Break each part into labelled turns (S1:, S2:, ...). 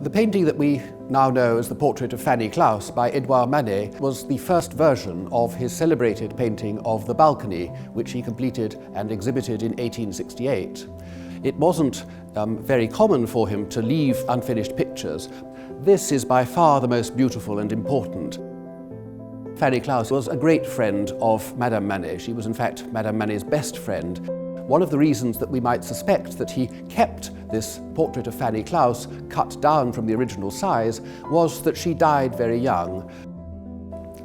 S1: The painting that we now know as the Portrait of Fanny Claus by Edouard Manet was the first version of his celebrated painting of the balcony, which he completed and exhibited in 1868. It wasn't very common for him to leave unfinished pictures. This is by far the most beautiful and important. Fanny Claus was a great friend of Madame Manet. She was in fact Madame Manet's best friend. One of the reasons that we might suspect that he kept this portrait of Fanny Claus cut down from the original size was that she died very young.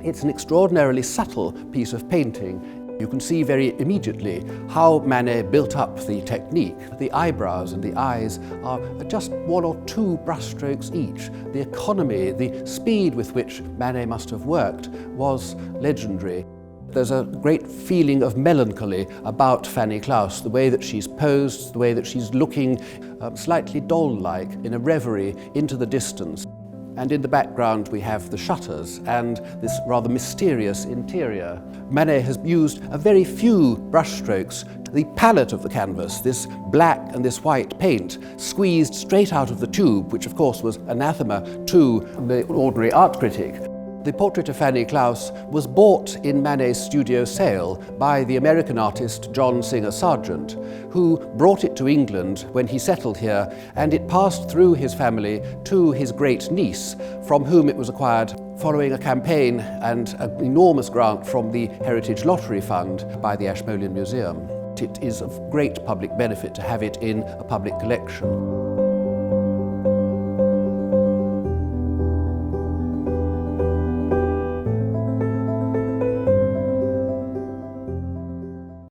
S1: It's an extraordinarily subtle piece of painting. You can see very immediately how Manet built up the technique. The eyebrows and the eyes are just one or two brushstrokes each. The economy, the speed with which Manet must have worked was legendary. There's a great feeling of melancholy about Fanny Claus, the way that she's posed, the way that she's looking slightly doll-like in a reverie into the distance. And in the background we have the shutters and this rather mysterious interior. Manet has used a very few brushstrokes. The palette of the canvas, this black and this white paint, squeezed straight out of the tube, which of course was anathema to the ordinary art critic. The Portrait of Fanny Claus was bought in Manet's studio sale by the American artist John Singer Sargent, who brought it to England when he settled here, and it passed through his family to his great niece, from whom it was acquired following a campaign and an enormous grant from the Heritage Lottery Fund by the Ashmolean Museum. It is of great public benefit to have it in a public collection.